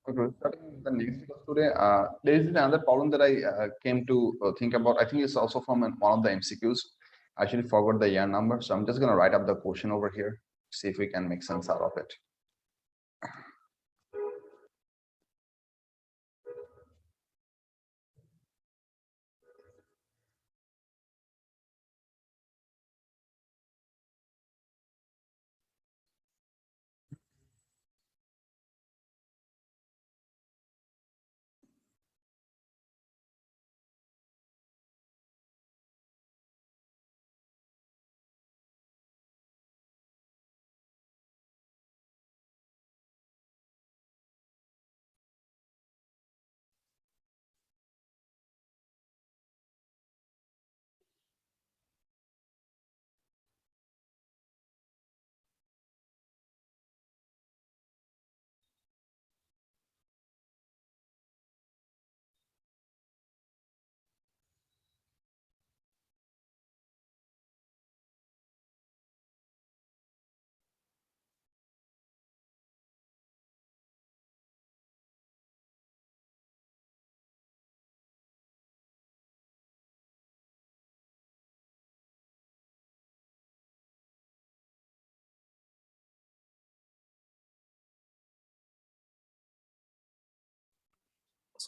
Okay, starting with the next class today, there is another problem that I came to think about. I think it's also from one of the MCQs. I actually forgot the year number, so I'm just going to write up the question over here, see if we can make sense out of it.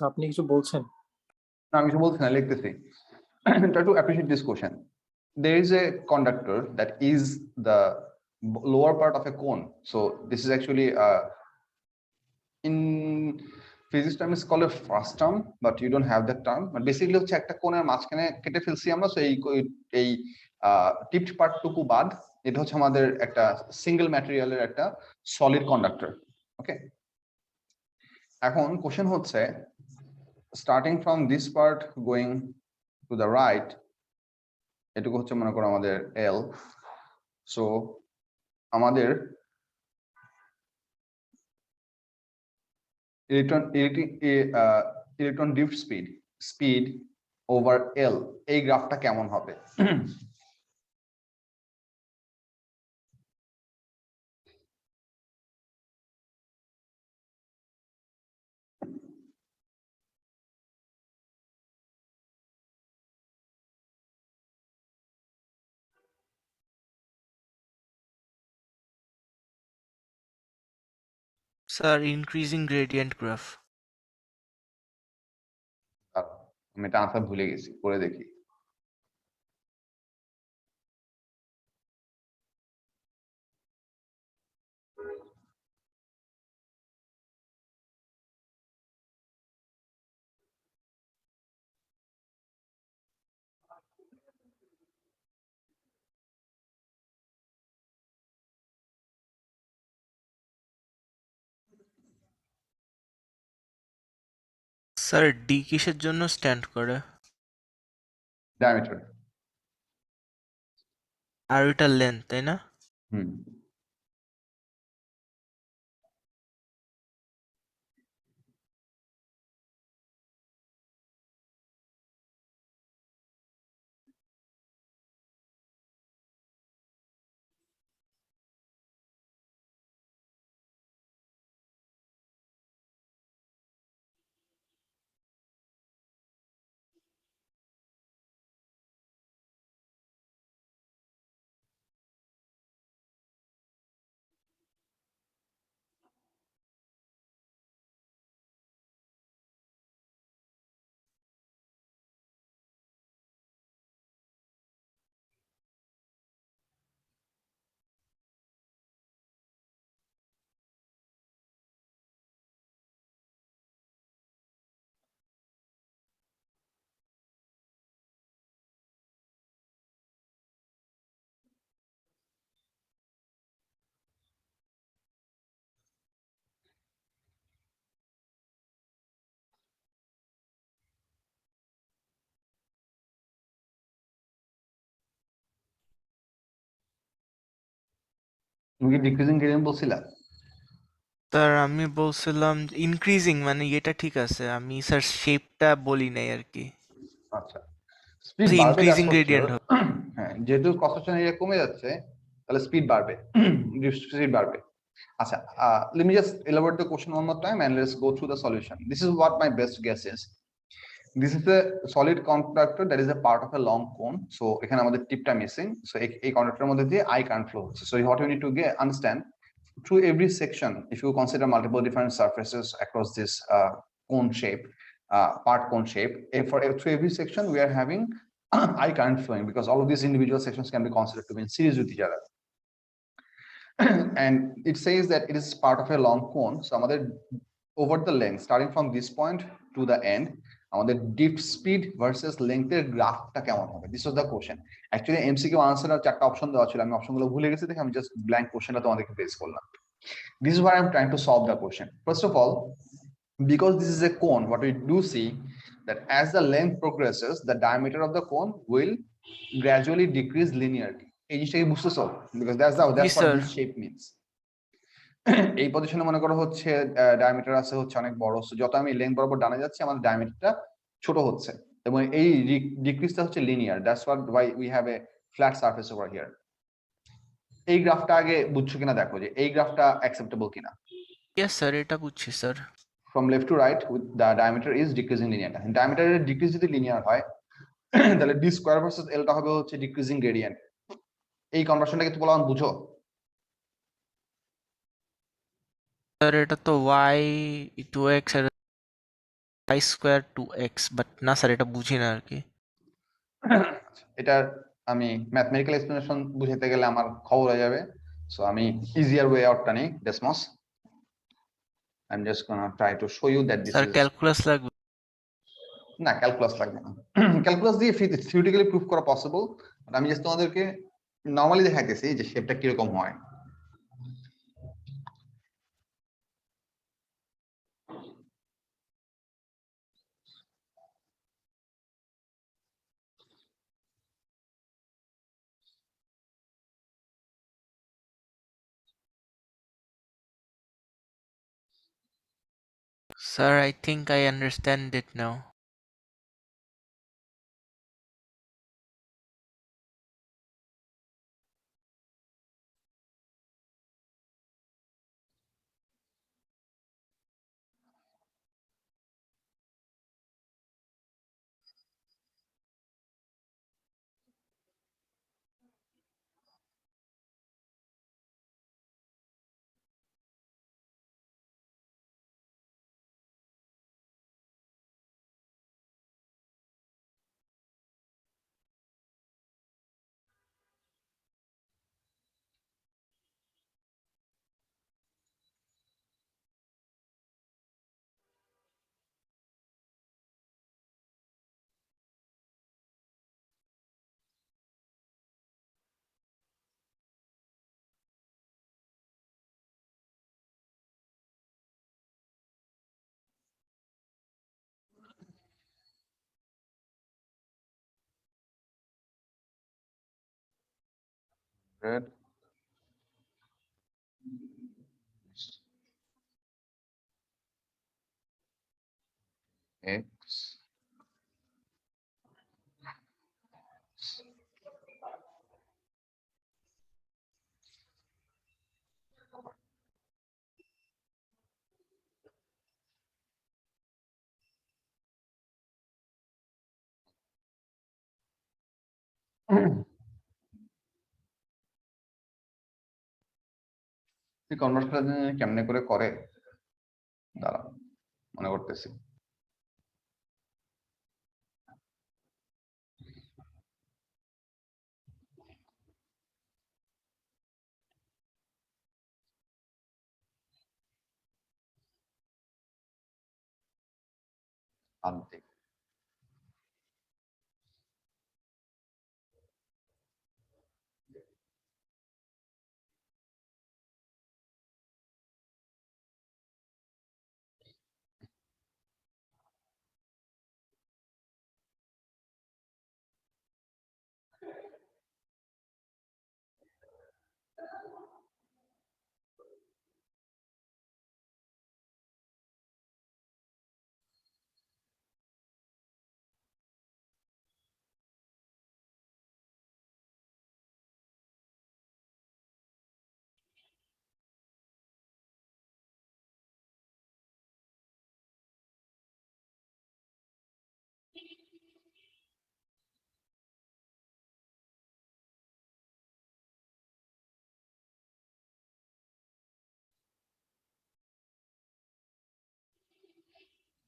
আপনি কিছু বলছেন? আমি কিছু বলছি না, লিখতেছি। Try to appreciate this question. There is a conductor that is the lower part of a cone. So this is actually in physics term is called a first term, but you don't have that term. But basically হচ্ছে একটা কোণের মাঝখানে কেটে ফেলছি আমরা, so এই tipped পার্টটুকু বাদ এটা হচ্ছে আমাদের একটা সিঙ্গেল ম্যাটেরিয়ালের একটা সলিড কন্ডাক্টর। ওকে, এখন কোশ্চেন হচ্ছে starting from this part going to the right, এটুকু হচ্ছে মনে করো আমাদের এল। সো আমাদের ইলেকট্রন ড্রিফট স্পিড ওভার এল, এই গ্রাফটা কেমন হবে? Sir, increasing gradient graph. আমি এটা আনসার ভুলে গেছি, করে দেখি। Sir, D কিসের জন্য স্ট্যান্ড করে? ডায়ামিটার। আর এটা লেন্থ, তাই না? হুম। তুমি কি ডিক্রিজিং গ্রেডিয়েন্ট বলছিলা? স্যার আমি বলছিলাম ইনক্রিজিং, মানে এটা ঠিক আছে, আমি স্যার শেপটা বলি নাই আর কি। আচ্ছা, স্পিড বাড়বে, ইনক্রিজিং গ্রেডিয়েন্ট হবে। হ্যাঁ, যেহেতু কনস্ট্রাকশন এরিয়া কমে যাচ্ছে তাহলে স্পিড বাড়বে, স্পিড বাড়বে। Let me just elaborate the question one more time and let's go through the solution. This is what my best guess is. This is a solid conductor that is a part of a long cone. So এখানে আমাদের টিপটা missing. So এই কন্ডাক্টরের মধ্যে দিয়ে I current flow হচ্ছে। So what you need to understand, through every section, if you consider multiple different surfaces across this cone shape, part cone shape, through every section we are having I current flowing, because all of these individual sections can be considered to be in series with each other. And it says that it is part of a long cone. So আমাদের over the length, starting from this point to the end, আমাদের drift speed versus length এর গ্রাফটা কেমন হবে? This was the question. Actually MCQ answer এর চারটা option দেওয়া ছিল, আমি অপশনগুলো ভুলে গেছি দেখে আমি জাস্ট ব্ল্যাঙ্ক কোশ্চেনটা তোমাদেরকে পেশ করলাম। This is why I'm trying to solve the question. First of all, because this is a cone, what we do see that as the length progresses, the diameter of the cone will gradually decrease linearly. এই জিনিসটা কি বুঝতেছো? Because that's Yes, what sir. this shape means. এই পজিশনে মনে করো হচ্ছে diameter আছে হচ্ছে অনেক বড়, সো যত আমি লেন্থ বরাবর ডানে যাচ্ছি আমার ডায়ামিটারটা ছোট হচ্ছে, এবং এই ডিক্রিজটা হচ্ছে linear. That's why we have a flat surface over here. এই গ্রাফটা আগে বুঝছো কিনা দেখো যে এই গ্রাফটা অ্যাকসেপ্টেবল কিনা। Yes, sir. এটা বুঝছি, sir. From left to right, with the diameter is decreasing linear. Diameter এর ডিক্রিজ যদি লিনিয়ার হয় তাহলে d স্কয়ার ভার্সেস l টা হবে হচ্ছে ডিক্রিজিং গ্রেডিয়েন্ট। এই কনভার্সনটা কি তোমরা বুঝো? স্যার এটা তো y টু এক্স আর y square to x, but না স্যার এটা বুঝি না আর কি। এটার আমি ম্যাথমেটিক্যাল এক্সপ্লেনেশন বুঝাতে গেলে আমার খবর হয়ে যাবে, সো আমি ইজিয়ার ওয়ে আউটটা নেই। ডেসমস, I'm just gonna try to show you that this sir is calculus লাগবে? না, ক্যালকুলাস লাগবে না। ক্যালকুলাস দিয়ে থিওরিটিক্যালি প্রুফ করা পসিবল, বাট আমি জাস্ট তোমাদেরকে নরমালি দেখাইতেছি যে শেপটা কিরকম হয়। Sir, I think I understand it now. Red. X এই কনভার্সনটা কেমনে করে করে দাঁড়া মনে করতেছি। আর্ধেক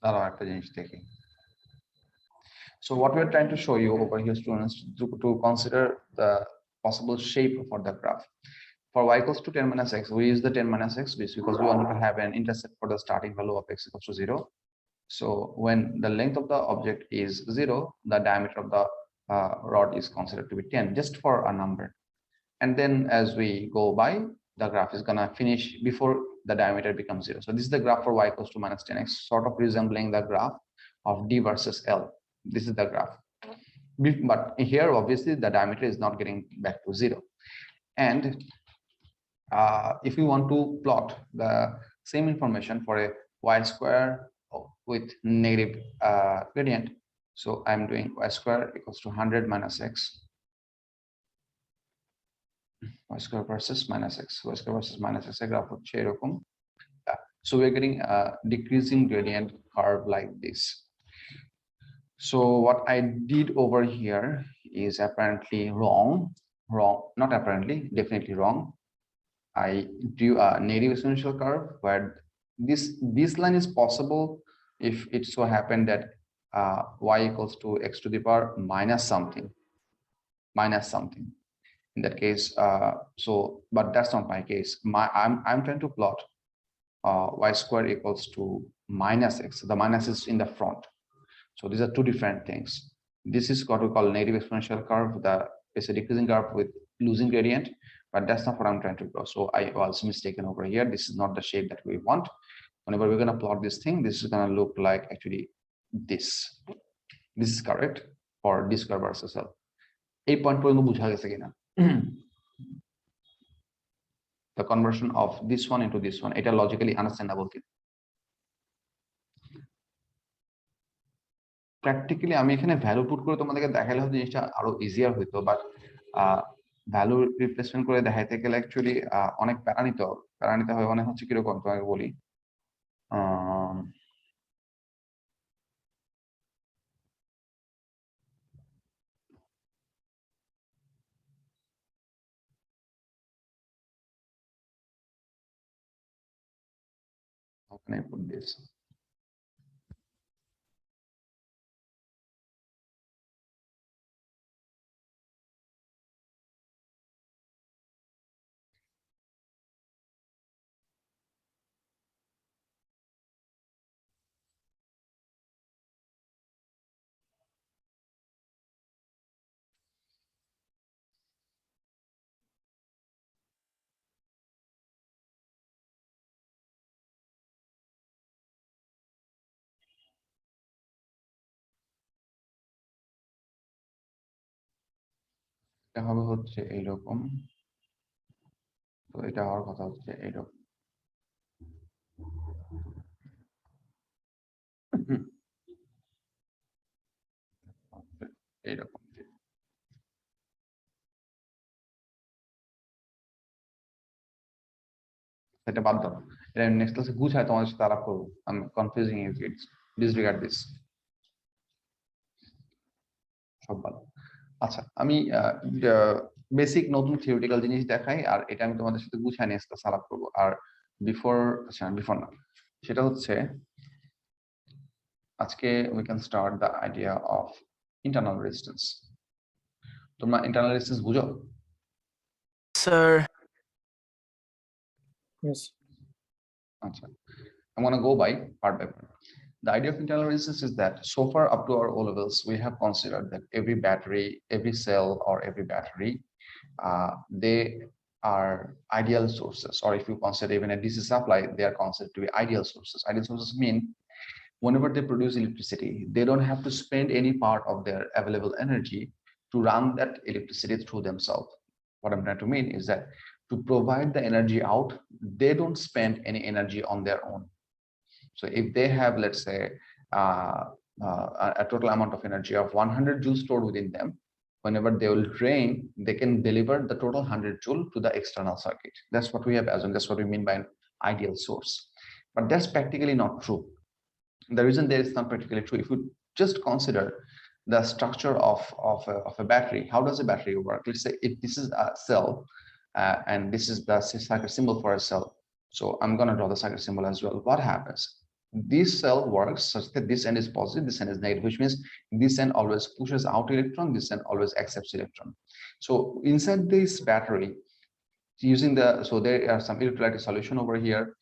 দাঁড়াও একটা জিনিস দেখি। So what we are trying to show you over here, students, to consider the possible shape for the graph. For y equals to 10 minus x, we use the 10 minus x because we want to have an intercept for the starting value of x equals to 0. So when the length of the object is 0, the diameter of the rod is considered to be 10, just for a number. And then as we go by, the graph is gonna finish before the diameter becomes 0. So this is the graph for y equals to minus 10x, sort of resembling the graph of d versus L. This is the graph. But here, obviously, the diameter is not getting back to 0. And if we want to plot the same information for a y square with negative gradient, so I'm doing y square equals to 100 minus x, y square versus minus x, y square versus minus x graph হচ্ছে এরকম. So we're getting a decreasing gradient curve like this. So what I did over here is apparently wrong, not apparently, definitely wrong. I drew a negative exponential curve where this line is possible if it so happened that y equals to x to the power minus something. In that case, but that's not my case. I'm trying to plot y square equals to minus x. The minus is in the front. So these are two different things. This is what we call negative exponential curve. It's a decreasing curve with losing gradient, but that's not what I'm trying to draw. So I was mistaken over here. This is not the shape that we want. Whenever we're going to plot this thing, this is going to look like actually this. This is correct for d square versus L. 8 point পর্যন্ত বুঝা গেছে কিনা? The conversion of this one into this one, এটা logically understandable কিনা? Practically আমি এখানে value put করে তোমাদেরকে দেখালে হয়তো জিনিসটা আরো ইজিয়ার হইতো, বাট ভ্যালু রিপ্লেসমেন্ট করে দেখাইতে গেলে অ্যাকচুয়ালি অনেক প্যারা নিতে হয়। মানে হচ্ছে কিরকম তোমাকে বলি, how can I put this? এটা হবে হচ্ছে এইরকম, তো এটা হওয়ার কথা হচ্ছে এইরকম। এইরকম এটা বাদ দাও, এটা নেক্সট ক্লাসে গুছায় তোমাদের সাথে আলাপ করবো। আমি confusing you kids, disregard this, সব ভালো। আচ্ছা, আমি বেসিক নতুন থিওরিটিক্যাল জিনিস দেখাই, আর এটা আমি তোমাদের সাথে গুছায় নেক্সট ক্লাসে আলাপ করবো। আর বিফোর না, সেটা হচ্ছে আজকে we can start the idea of internal resistance. তোমরা internal resistance বুঝো? Sir, Yes. আচ্ছা, I'm going to go by part by part. The idea of internal resistance is that so far up to our O levels, we have considered that every battery, every cell, or every battery, they are ideal sources. Or if you consider even a DC supply, they are considered to be ideal sources. Ideal sources mean whenever they produce electricity, they don't have to spend any part of their available energy to run that electricity through themselves. What I'm trying to mean is that to provide the energy out, they don't spend any energy on their own. So if they have, let's say, a total amount of energy of 100 joules stored within them, whenever they will drain, they can deliver the total 100 joule to the external circuit. That's what we have assumed. That's what we mean by an ideal source. But that's practically not true. The reason there is not practically true, if you just consider the structure of a battery, how does a battery work? Let's say if this is a cell, and this is the circuit symbol for a cell. So I'm going to draw the circuit symbol as well. What happens? this cell works such that this end is positive, this end is negative, which means this end always pushes out electron, this end always accepts electron. So inside this battery, using so there are some electrolytic solution over here.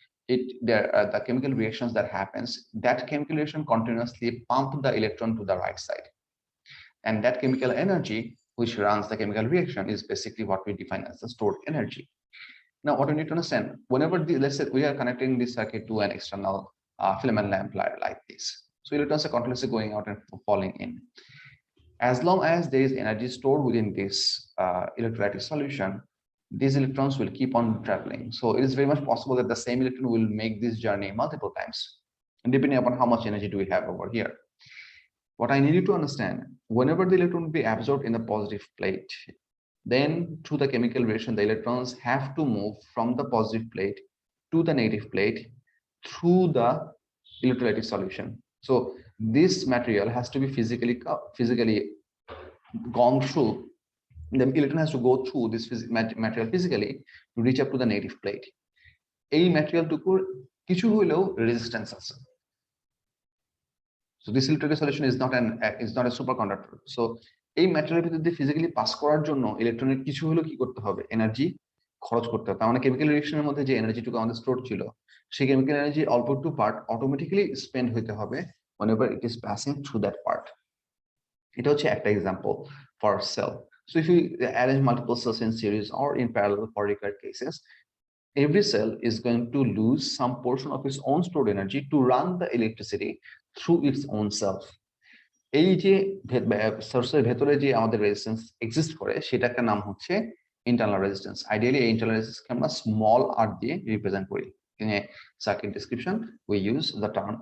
There are the chemical reactions that happens. That chemical reaction continuously pump the electron to the right side, and that chemical energy which runs the chemical reaction is basically what we define as the stored energy. Now, what we need to understand, whenever let's say we are connecting this circuit to an external filament lamp like this, so electrons are continuously going out and falling in. As long as there is energy stored within this electrolytic solution, these electrons will keep on traveling. So it is very much possible that the same electron will make this journey multiple times, and depending upon how much energy do we have over here. What I need you to understand, whenever the electron will be absorbed in the positive plate, then through the chemical reaction, the electrons have to move from the positive plate to the negative plate through the electrolytic solution. So this material has to be physically gone through. The electron has to go through this material physically to reach up to the negative plate. এই material টুকুর কিছু হলেও resistance আছে. So this electrolytic solution is not a superconductor. So এই ম্যাটেরিয়ালের ভিতর দিয়ে physically pass করার জন্য ইলেকট্রনের কিছু হলেও কি করতে হবে, এনার্জি খরচ করতে হবে। তার মানে কেমিক্যাল রিঅ্যাকশনের মধ্যে যে এনার্জিটুকু আমাদের স্টোর ছিল, সেই কেমিক্যাল এনার্জি অল্প একটু পার্ট অটোমেটিক্যালি স্পেন্ড হইতে হবে whenever it is passing through that part. এটা হচ্ছে একটা example for sale. So if you arrange multiple cells in series or in parallel for recurrent cases, every cell is going to lose some portion of its own stored energy to run the electricity through its own self. এই যে সোর্সের ভেতরে যে আমাদের resistance exist করে, সেটার নাম হচ্ছে ইন্টারনাল রেজিস্ট্যান্স। আইডিয়ালি এই ইন্টারনাল রেজিস্ট্যান্সকে আমরা স্মল r দিয়ে রিপ্রেজেন্ট করি। In a circuit description, we use the term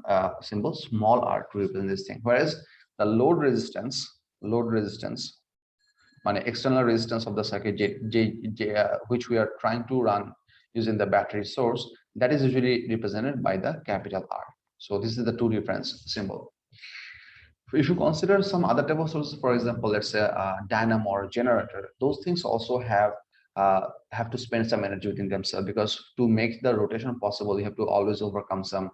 symbol small r to represent this thing, whereas the load resistance মানে external resistance of the circuit which we are trying to run using the battery source, that is usually represented by the capital R. So this is the two difference symbol. If you consider some other type of sources, for example, let's say a dynamo or a generator, those things also have to spend some energy within themselves, because to make the rotation possible, you have to always overcome some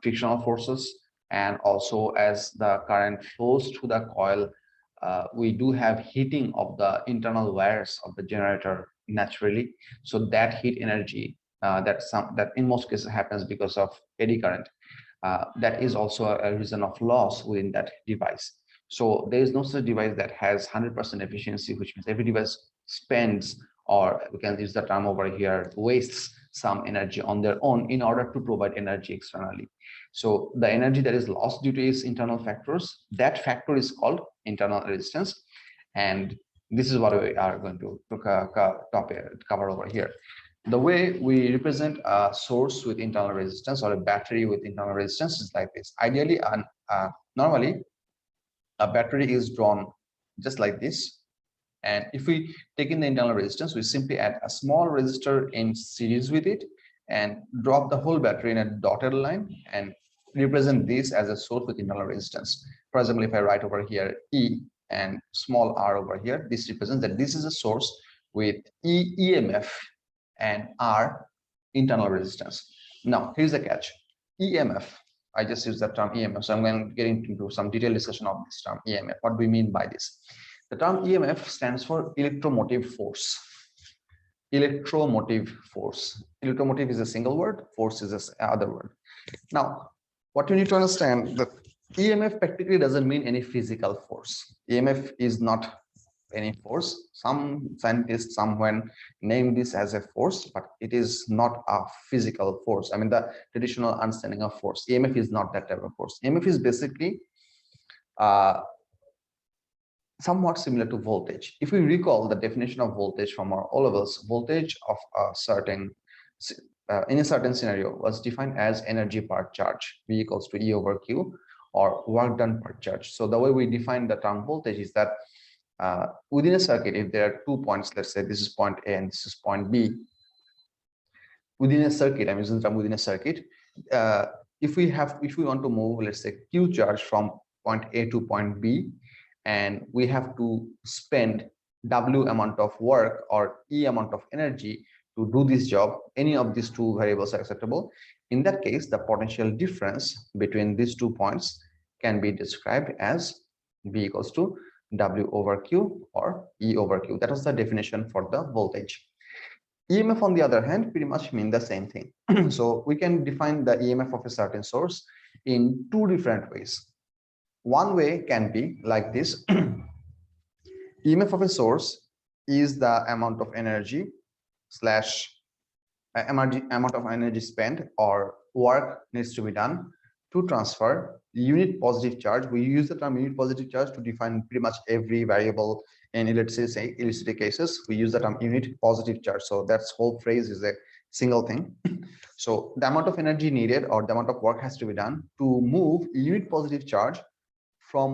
frictional forces, and also as the current flows through the coil, we do have heating of the internal wires of the generator naturally. So that heat energy that in most cases happens because of eddy current. That is also a reason of loss within that device. So there is no such device that has 100% efficiency, which means every device spends, or we can use the term over here, wastes some energy on their own in order to provide energy externally. So the energy that is lost due to its internal factors, that factor is called internal resistance. And this is what we are going to cover over here. The way we represent a source with internal resistance or a battery with internal resistance is like this. Ideally, normally a battery is drawn just like this, and if we take in the internal resistance, we simply add a small resistor in series with it and drop the whole battery in a dotted line and represent this as a source with internal resistance. For example, if I write over here E and small r over here, this represents that this is a source with EMF and R internal resistance. Now, here's the catch. EMF, I just use that term EMF, so I'm going to get into some detailed discussion of this term EMF. What do we mean by this? The term EMF stands for electromotive force. Electromotive force. Electromotive is a single word, force is another word. Now, what you need to understand, that EMF practically doesn't mean any physical force. EMF is not any force. Some scientists somewhere name this as a force, but it is not a physical force. I mean, the traditional understanding of force, EMF is not that type of force. EMF is basically somewhat similar to voltage. If we recall the definition of voltage from our O levels, voltage of a certain in a certain scenario was defined as energy per charge, V equals to E over Q, or work done per charge. So the way we define the term voltage is that within a circuit, if there are 2 points, let's say this is point A and this is point B, within a circuit, I'm using the term within a circuit, if we want to move, let's say Q charge from point A to point B, and we have to spend W amount of work or E amount of energy to do this job, any of these two variables are acceptable. In that case, the potential difference between these 2 points can be described as V equals to W over Q or E over Q. That was the definition for the voltage. EMF, on the other hand, pretty much mean the same thing. So we can define the EMF of a certain source in 2 different ways. One way can be like this. EMF of a source is the amount of energy slash amount of energy spent or work needs to be done to transfer unit positive charge. We use the term unit positive charge to define pretty much every variable in, let's say electricity cases. We use the term unit positive charge. So that's whole phrase is a single thing. So the amount of energy needed or the amount of work has to be done to move unit positive charge from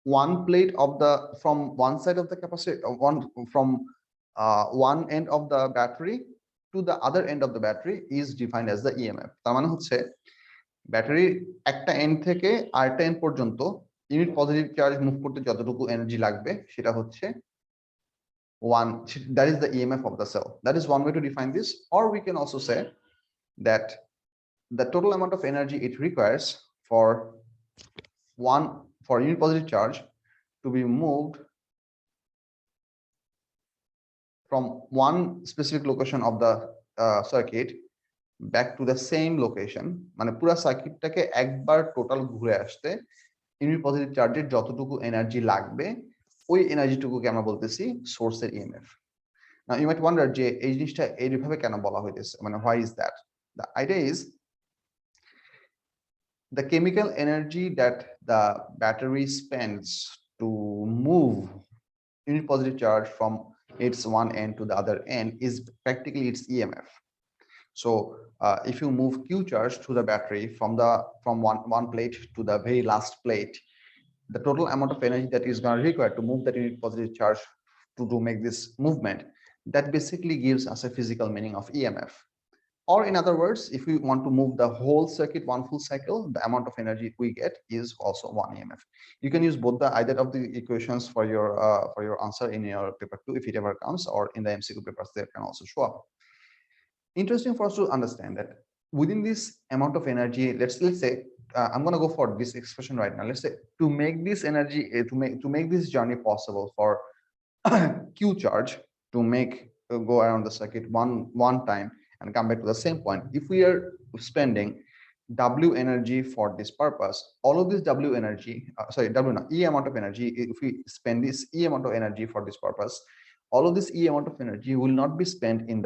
one plate of the from one side of the capacity from one end of the battery to the other end of the battery is defined as the EMF. তার মানে হচ্ছে battery একটা and থেকে আরেকটা and পর্যন্ত unit positive charge move করতে যতটুকু energy লাগবে সেটা হচ্ছে one, that is the EMF of the cell. That is one way to define this. Or we can also say that the total amount of energy it requires for unit positive charge to be moved from one specific location of the circuit back to the same location, মানে পুরো সার্কিটটাকে একবার total ঘুরে আসতে unit positive চার্জের যতটুকু energy লাগবে ওই এনার্জিটুকুকে আমরা বলতেছি সোর্সের EMF. Now you might wonder যে এই জিনিসটা এইভাবে কেন বলা হইতেছে, মানে why is that? The idea is the chemical energy that the battery spends to move unit positive charge from its one end to the other end is practically its EMF. So if you move Q charge to the battery from one plate to the very last plate, the total amount of energy that is going to require to move that unit positive charge to make this movement, that basically gives us a physical meaning of EMF. Or in other words, if we want to move the whole circuit one full cycle, the amount of energy we get is also one EMF. You can use both the either of the equations for your answer in your paper 2 if it ever comes, or in the MCQ papers they can also show up. Interesting for us to understand that within this amount of energy, let's say I'm going to go for this expression right now. Let's say to make this energy to make this journey possible for Q charge to make go around the circuit one time and come back to the same point. If we are spending W energy for this purpose, all of this W energy, E amount of energy, if we spend this E amount of energy for this purpose, all of this E amount of energy will not be spent in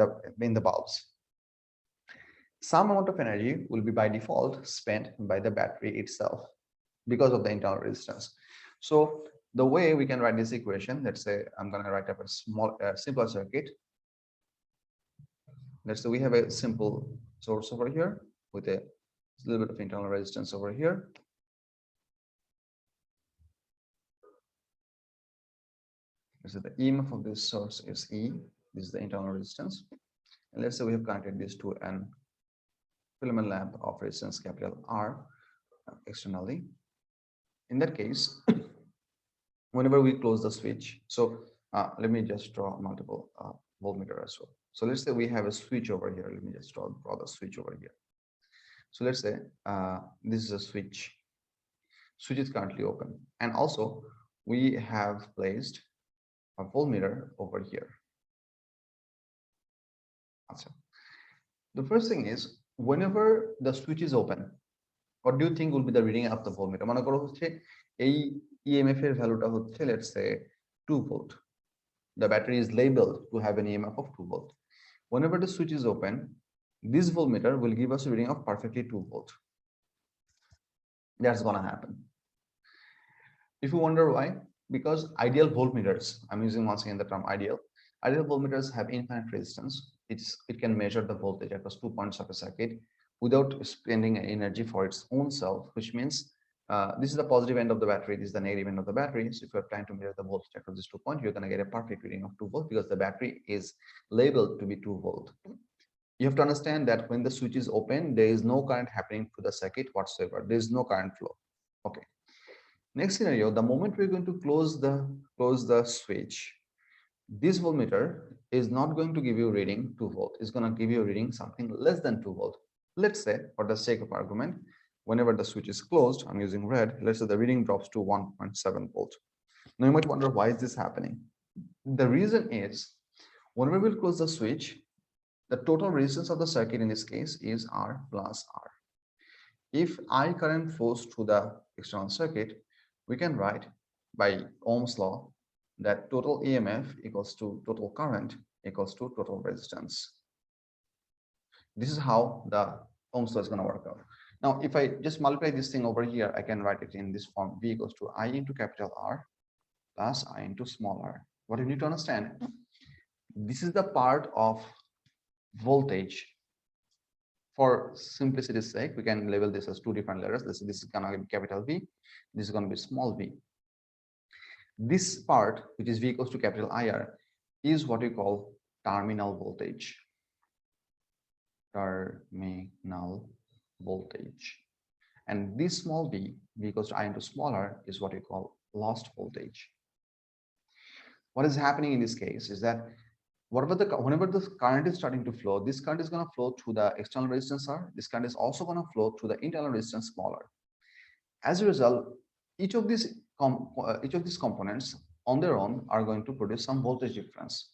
the bulbs. Some amount of energy will be by default spent by the battery itself because of the internal resistance. So the way we can write this equation, let's say I'm going to write up a simpler circuit. Let's say we have a simple source over here with a little bit of internal resistance over here. So the EMF of this source is E. This is the internal resistance. And let's say we have connected this to an filament lamp of resistance capital R externally. In that case, whenever we close the switch, so let me just draw multiple voltmeter as well. So let's say we have a switch over here. Let me just draw the switch over here. So let's say this is a switch. Switch is currently open, and also we have placed a voltmeter over here. So the first thing is, whenever the switch is open, what do you think will be the reading of the voltmeter? মনে করো হচ্ছে এই EMF এর ভ্যালুটা হচ্ছে, let's say 2 volt. The battery is labeled to have an EMF of 2 volt. Whenever the switch is open, this voltmeter will give us a reading of perfectly 2 volt. That's gonna happen. If you wonder why, because ideal voltmeters, I'm using once again the term ideal voltmeters have infinite resistance. It can measure the voltage across 2 points of a circuit without spending energy for its own self, which means this is the positive end of the battery, this is the negative end of the battery. So if you're trying to measure the voltage across these 2 points, you're going to get a perfect reading of 2 volt because the battery is labeled to be 2 volt. You have to understand that when the switch is open, there is no current happening to the circuit whatsoever. There is no current flow. Okay. Next scenario, the moment we're going to close the switch, this voltmeter is not going to give you reading 2 volt. It's going to give you a reading something less than 2 volt. Let's say, for the sake of argument, whenever the switch is closed, I'm using red, let's say the reading drops to 1.7 volt. Now you might wonder, why is this happening? The reason is, whenever we'll close the switch, the total resistance of the circuit in this case is R plus R. If I current flows through the external circuit, we can write by Ohm's law that total EMF equals to total current equals to total resistance. This is how the Ohm's law is going to work out. Now, if I just multiply this thing over here, I can write it in this form: V equals to I into capital R plus I into small r. What you need to understand, this is the part of voltage. For simplicity's sake, we can label this as two different letters. This is going to be capital V, this is going to be small v. This part, which is V equals to capital IR, is what we call terminal voltage. Terminal voltage. And this small v, V equals to I into small r, is what we call lost voltage. What is happening in this case is that whenever the current is starting to flow, this current is going to flow through the external resistance R. This current is also going to flow through the internal resistance r. As a result, each of these components on their own are going to produce some voltage difference.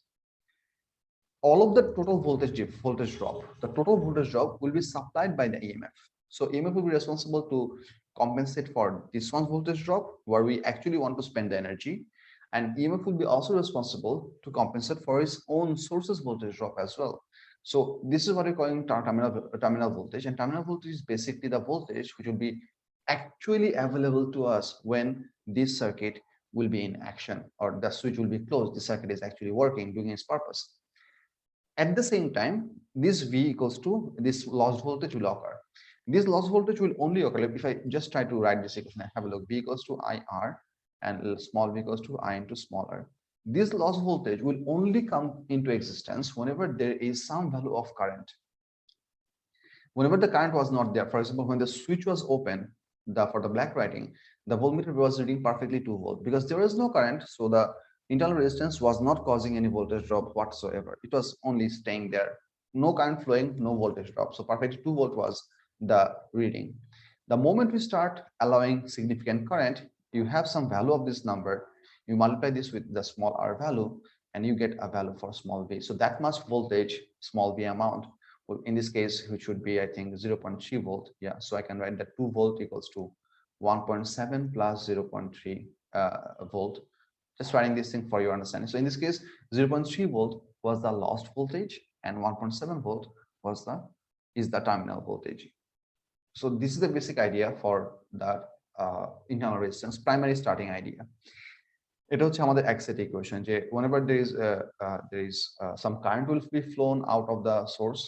All of the total voltage drop, the total voltage drop will be supplied by the EMF. So EMF will be responsible to compensate for this one's voltage drop, where we actually want to spend the energy. And EMF will be also responsible to compensate for its own source's voltage drop as well. So this is what we're calling terminal voltage. And terminal voltage is basically the voltage which will be actually available to us when this circuit will be in action, or the switch will be closed. The circuit is actually working, doing its purpose. At the same time, this V equals to this lost voltage will occur. This lost voltage will only occur if I just try to write this equation. Have a look. V equals to IR and small v equals to I into smaller. This loss voltage will only come into existence whenever there is some value of current. Whenever the current was not there, for example, when the switch was open, for the black writing, the voltmeter was reading perfectly 2 volt because there was no current, so the internal resistance was not causing any voltage drop whatsoever. It was only staying there. No current flowing, no voltage drop. So perfectly 2 volt was the reading. The moment we start allowing significant current, you have some value of this number, you multiply this with the small r value, and you get a value for small v. So that much voltage, small v amount, in this case, which would be, I think, 0.3 volt. Yeah, so I can write that 2 volt equals to 1.7 plus 0.3 volt. Just writing this thing for your understanding. So in this case, 0.3 volt was the lost voltage, and 1.7 volt is the terminal voltage. So this is the basic idea for the internal resistance, primary starting idea. এটা হচ্ছে আমাদের exit equation, যে whenever there is some current will be flown out of the source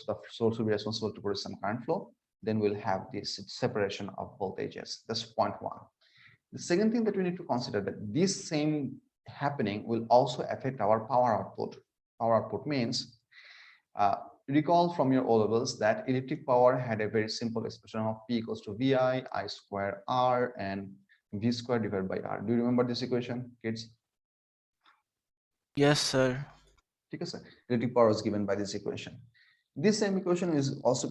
will be responsible to produce some current flow, then we'll have this separation of voltages. That's point one. The second thing that we need to consider, that this same happening will also affect our power output. Power output means, recall from your O levels that electric power had a very simple expression of P equals to VI, I square R, and V square divided by R. Do you remember this equation, kids? Yes, sir. Okay, sir. Electric power is given by this equation. This same equation is also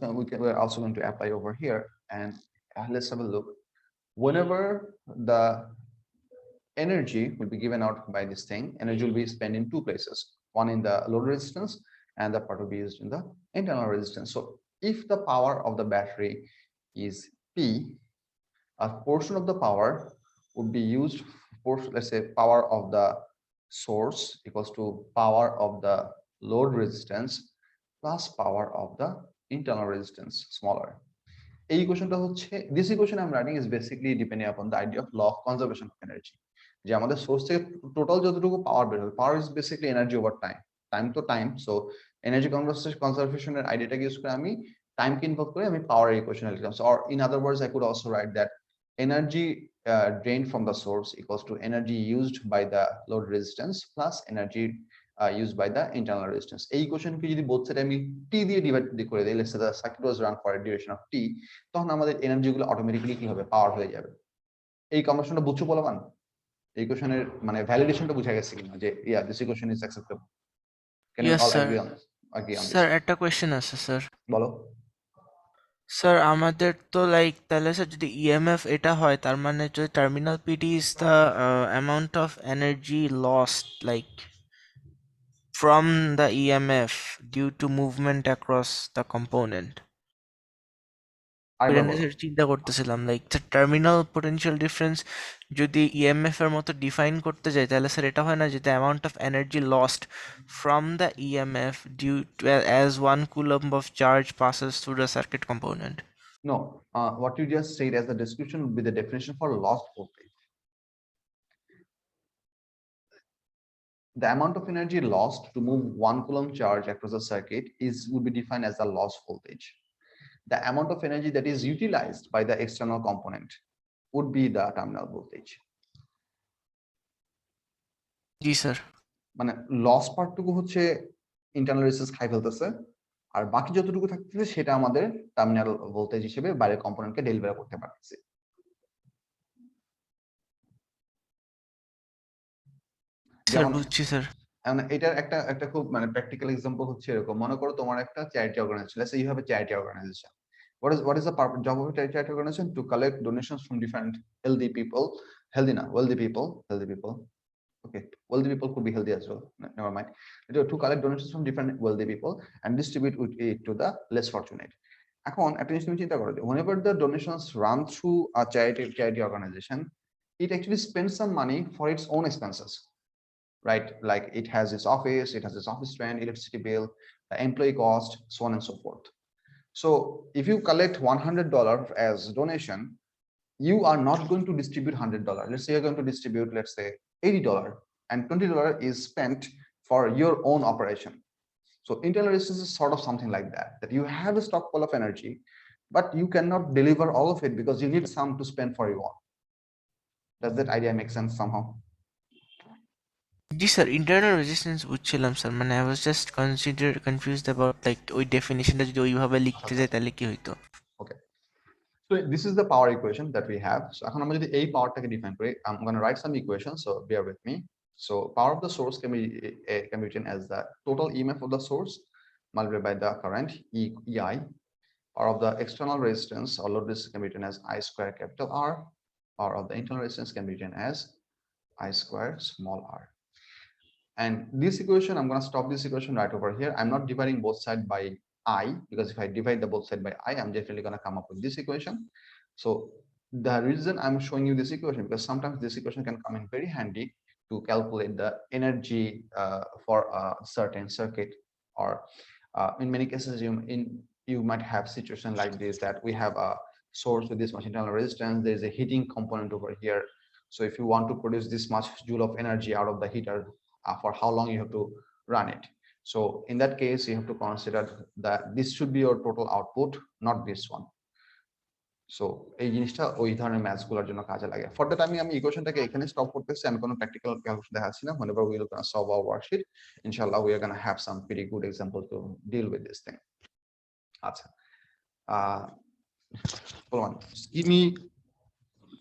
we're also going to apply over here, and let's have a look. Whenever the energy will be given out by this thing, energy will be spent in two places, one in the load resistance, and the part will be used in the internal resistance. So if the power of the battery is P, a portion of the power would be used for, let's say, power of the source equals to power of the load resistance plus power of the internal resistance, smaller. এই ইকুয়েশনটা হচ্ছে, this equation I'm writing is basically depending upon the idea of law of conservation of energy, যে আমাদের source থেকে total যতটুকু পাওয়ার বের হবে, power is basically energy over time, time তো time, so energy কনজারভেশনের আইডিয়াটাকে use করে আমি টাইমকে ইনভলভ করে আমি পাওয়ার ইকুয়েশন লিখলাম। So or in other words I could also right that energy drained from the source equals to energy used by the load resistance plus energy used by the internal resistance. এই ইকুয়েশনকে যদি both সাইডে আমি টি দিয়ে divide করে দেই, let's say the circuit was run for a duration of t, তখন আমাদের এনার্জি গুলো অটোমেটিক্যালি কি হবে, পাওয়ার হয়ে যাবে। এই কনভার্সনটা বুঝছো বলবান? এই ইকুয়েশনের মানে ভ্যালিডেশনটা বুঝা গেছে কিনা, যে yeah this equation is acceptable? Can we Yes, all sir. agree on this? Sir, একটা question আছে স্যার। বলো। স্যার আমাদের তো লাইক তাহলে স্যার যদি ইএমএফ এটা হয় তার মানে যদি terminal PD is the amount of energy lost like from the EMF due to movement across the component. আরেকবার বলো। চিন্তা করতেছিলাম লাইক টার্মিনাল পোটেনশিয়াল ডিফারেন্স যদি ইএমএফ এর মতো ডিফাইন করতে যাই তাহলে স্যার এটা হয় না যে the amount of energy lost from the EMF due to as 1 coulomb of charge passes through the circuit component. No, what you just said as the description would be the definition for lost voltage. The amount of energy lost to move 1 coulomb charge across a circuit would be defined as the lost voltage. The amount of energy that is utilized by the external component would be the terminal voltage. G sir. মানে loss পার্টটুকু হচ্ছে internal resistance খাই ফেলতেছে, আর বাকি যতটুকু থাকতেছে সেটা আমাদের terminal voltage হিসেবে বাইরের কম্পোনেন্টকে ডেলিভার করতে পারতেছে। স্যার বুঝছি স্যার। এটার একটা খুব মানে প্র্যাকটিক্যাল এক্সাম্পল হচ্ছে এরকম, মনে করো তোমার একটা charity organization, let's say you have a charity organization. What is the job of a charity organization? To collect donations from different healthy people, wealthy people. Okay, wealthy people could be healthy as well. Never mind. To collect donations from different wealthy people and distribute it to the less fortunate. এখন একটা জিনিস তুমি চিন্তা করো, whenever the donations run through a charity organization, it actually spends some money for its own expenses, right? Like it has its office, it has its office rent, electricity bill, the employee cost, so on and so forth. So if you collect $100 as donation, you are not going to distribute $100. Let's say you're going to distribute, let's say $80, and $20 is spent for your own operation. So internal resistance is sort of something like that, that you have a stockpile of energy, but you cannot deliver all of it because you need some to spend for your own. Does that idea make sense somehow? G sir, internal resistance বুঝছিলাম sir, মানে I was just confused about like ওই ডেফিনিশনটা যদি ওইভাবে লিখতে যাই তাহলে কি হইতো। Okay, so this is the power equation that we have. So এখন আমরা যদি এই পাওয়ারটাকে ডিফাইন করি, I'm going to write some equations, so bear with me. So power of the source can be written as the total EMF of the source multiplied by the current EI. Power of the external resistance or load resistance can be written as I square capital R. Power of the internal resistance can be written as I square small r. And this equation, I'm going to stop this equation right over here. I'm not dividing both sides by I, because if I divide the both side by I, I'm definitely going to come up with this equation. So the reason I'm showing you this equation, because sometimes this equation can come in very handy to calculate the energy for a certain circuit, or in many cases you might have situation like this, that we have a source with this much internal resistance, there is a heating component over here. So if you want to produce this much joule of energy out of the heater, for how long you have to run it. So in that case, you have to consider that this should be your total output, not this one. So এই জিনিসটা ওই ধরনের maths গুলোর জন্য কাজে লাগে। For that আমি ইকুয়েশনটাকে এখানে স্টপ করতেছি, আমি কোনো প্র্যাকটিক্যাল ক্যালকুলেশন দেখাচ্ছি না। whenever we are going to solve our worksheet, inshallah we are going to have some pretty good example to deal with this thing. আচ্ছা, hold on, just give me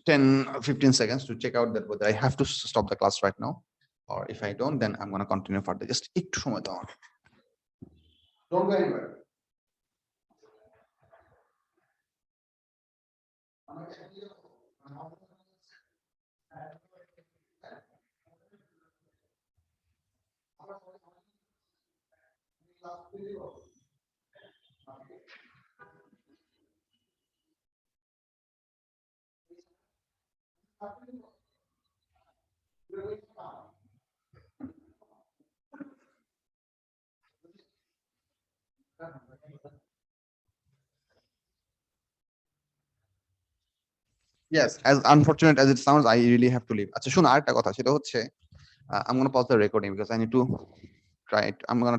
10-15 seconds to check out that whether I have to stop the class right now, or if I don't, then I'm going to continue further. Just একটু সময় দাও। Don't go anywhere. Yes, as unfortunate as it sounds, I really have to leave. আচ্ছা শুন, আরেকটা কথা, সেটা হচ্ছে I'm going to pause the recording because I need to try it. I'm going to